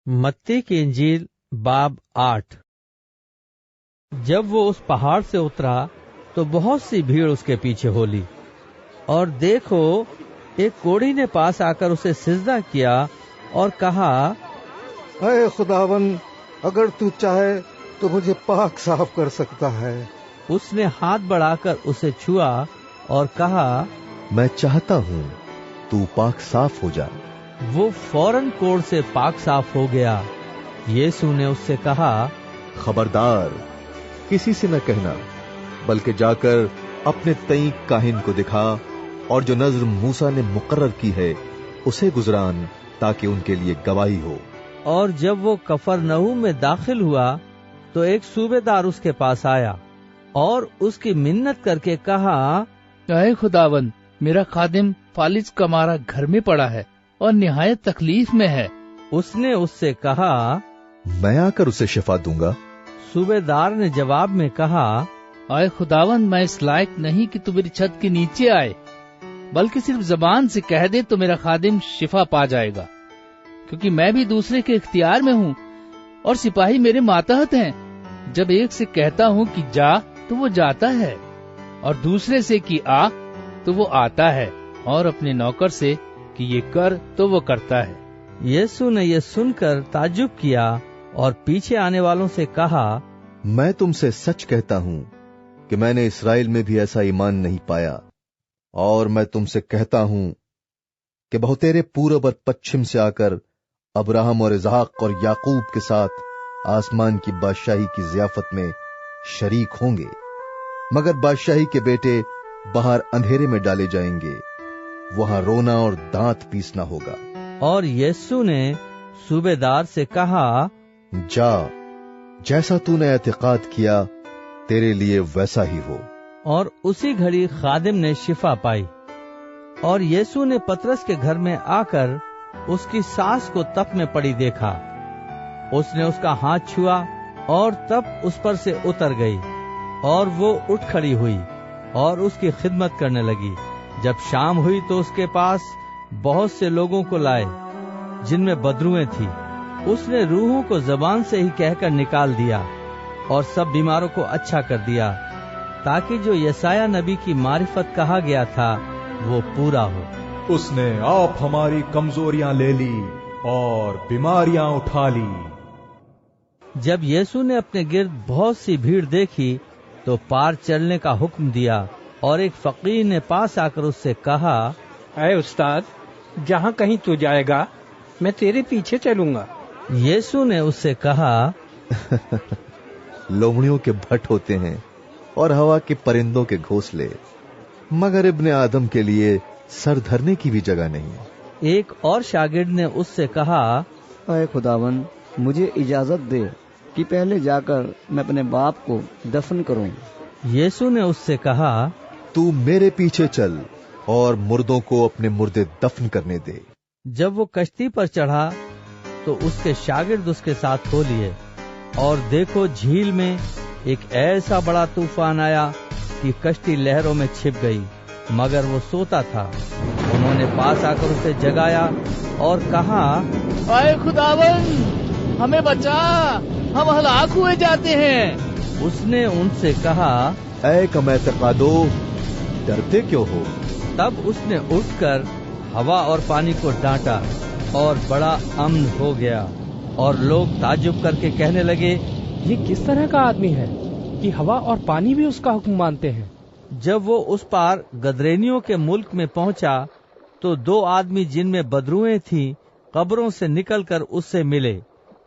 मत्ती की इंजील बाब 8। जब वो उस पहाड़ से उतरा तो बहुत सी भीड़ उसके पीछे हो ली, और देखो एक कोढ़ी ने पास आकर उसे सिजदा किया और कहा, ऐ खुदावन, अगर तू चाहे तो मुझे पाक साफ कर सकता है। उसने हाथ बढ़ाकर उसे छुआ और कहा, मैं चाहता हूँ, तू पाक साफ हो जा। वो फौरन कोढ़ से पाक साफ हो गया। यीशु ने उससे कहा, खबरदार, किसी से न कहना, बल्कि जाकर अपने तई काहिन को दिखा, और जो नज़र मूसा ने मुकर्रर की है उसे गुजरान, ताकि उनके लिए गवाही हो। और जब वो कफरनहूम में दाखिल हुआ तो एक सूबेदार उसके पास आया और उसकी मिन्नत करके कहा, ऐ खुदावन, मेरा खादिम फालिज का मारा घर में पड़ा है और निहायत तकलीफ में है। उसने उससे कहा, मैं आकर उसे शिफा दूंगा। सूबेदार ने जवाब में कहा, ऐ खुदावन, मैं इस लायक नहीं कि तू मेरी छत के नीचे आए, बल्कि सिर्फ जबान से कह दे तो मेरा खादिम शिफा पा जाएगा, क्योंकि मैं भी दूसरे के इख्तियार में हूँ और सिपाही मेरे मातहत हैं। जब एक से कहता हूँ कि जा तो वो जाता है, और दूसरे से कि आ तो वो आता है, और अपने नौकर से कि ये कर तो वो करता है। यीशु ने ये सुनकर ताज्जुब किया और पीछे आने वालों से कहा, मैं तुमसे सच कहता हूँ कि मैंने इस्राएल में भी ऐसा ईमान नहीं पाया। और मैं तुमसे कहता हूँ कि बहुतेरे पूरब और पश्चिम से आकर अब्राहम और इसहाक और याकूब के साथ आसमान की बादशाही की ज़ियाफत में शरीक होंगे, मगर बादशाही के बेटे बाहर अंधेरे में डाले जाएंगे, वहां रोना और दांत पीसना होगा। और यीशु ने सूबेदार से कहा, जा, जैसा तूने एतिकाद किया तेरे लिए वैसा ही हो। और उसी घड़ी खादिम ने शिफा पाई। और यीशु ने पतरस के घर में आकर उसकी सास को तप में पड़ी देखा। उसने उसका हाथ छुआ और तप उस पर से उतर गई, और वो उठ खड़ी हुई और उसकी खिदमत करने लगी। जब शाम हुई तो उसके पास बहुत से लोगों को लाए जिनमें बदरूएं थी। उसने रूहों को जबान से ही कहकर निकाल दिया और सब बीमारों को अच्छा कर दिया, ताकि जो यसाया नबी की मारिफत कहा गया था वो पूरा हो। उसने आप हमारी कमजोरियां ले ली और बीमारियां उठा ली। जब यीशु ने अपने गिर्द बहुत सी भीड़ देखी तो पार चलने का हुक्म दिया, और एक फकीर ने पास आकर उससे कहा, ऐ उस्ताद, जहाँ कहीं तू जाएगा मैं तेरे पीछे चलूंगा। यीशु ने उससे कहा, लोमड़ियों के भट्ट होते हैं और हवा के परिंदों के घोंसले, मगर इब्ने आदम के लिए सर धरने की भी जगह नहीं। एक और शागिर्द ने उससे कहा, ऐ खुदावन, मुझे इजाजत दे कि पहले जाकर मैं अपने बाप को दफन करूं। यीशु ने उससे कहा, तू मेरे पीछे चल और मुर्दों को अपने मुर्दे दफन करने दे। जब वो कश्ती पर चढ़ा तो उसके शागिर्द उसके साथ हो लिए, और देखो झील में एक ऐसा बड़ा तूफान आया कि कश्ती लहरों में छिप गई, मगर वो सोता था। उन्होंने पास आकर उसे जगाया और कहा, ऐ खुदावन, हमें बचा, हम हलाक हुए जाते हैं। उसने उनसे कहा, ऐ कम एतकादो, डरते क्यों हो? तब उसने उठकर हवा और पानी को डांटा और बड़ा अमन हो गया। और लोग ताज्जुब करके कहने लगे, ये किस तरह का आदमी है कि हवा और पानी भी उसका हुक्म मानते हैं। जब वो उस पार गदरेनियों के मुल्क में पहुंचा तो दो आदमी जिनमें बदरूएं थीं कब्रों से निकलकर उससे मिले।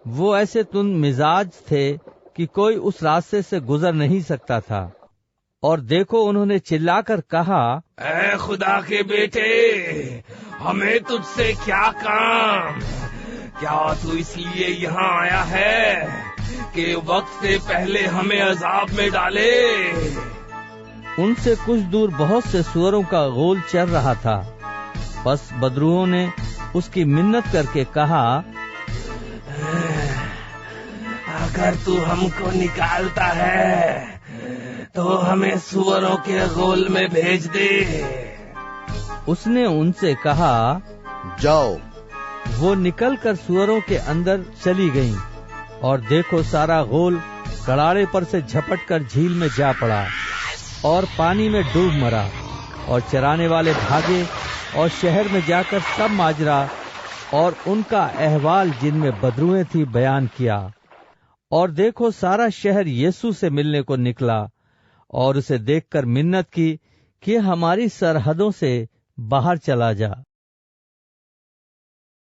वो ऐसे तुंद मिजाज थे कि कोई उस रास्ते से गुजर नहीं सकता था। और देखो, उन्होंने चिल्लाकर कहा, ऐ खुदा के बेटे, हमें तुझसे क्या काम? क्या तू इसलिए यहाँ आया है कि वक्त से पहले हमें अजाब में डाले? उनसे कुछ दूर बहुत से सुअरों का गोल चल रहा था। बस बदरूओं ने उसकी मिन्नत करके कहा, अगर तू हमको निकालता है तो हमें सुअरों के गोल में भेज दे। उसने उनसे कहा, जाओ, وہ نکل کر سوروں کے اندر چلی گئیں، اور دیکھو سارا غول کڑاڑے پر سے جھپٹ کر جھیل میں جا پڑا اور پانی میں ڈوب مرا، اور چرانے والے بھاگے اور شہر میں جا کر سب ماجرا اور ان کا احوال جن میں بدروئیں تھی بیان کیا۔ اور دیکھو سارا شہر یسوع سے ملنے کو نکلا اور اسے دیکھ کر منت کی کہ ہماری سرحدوں سے باہر چلا جا۔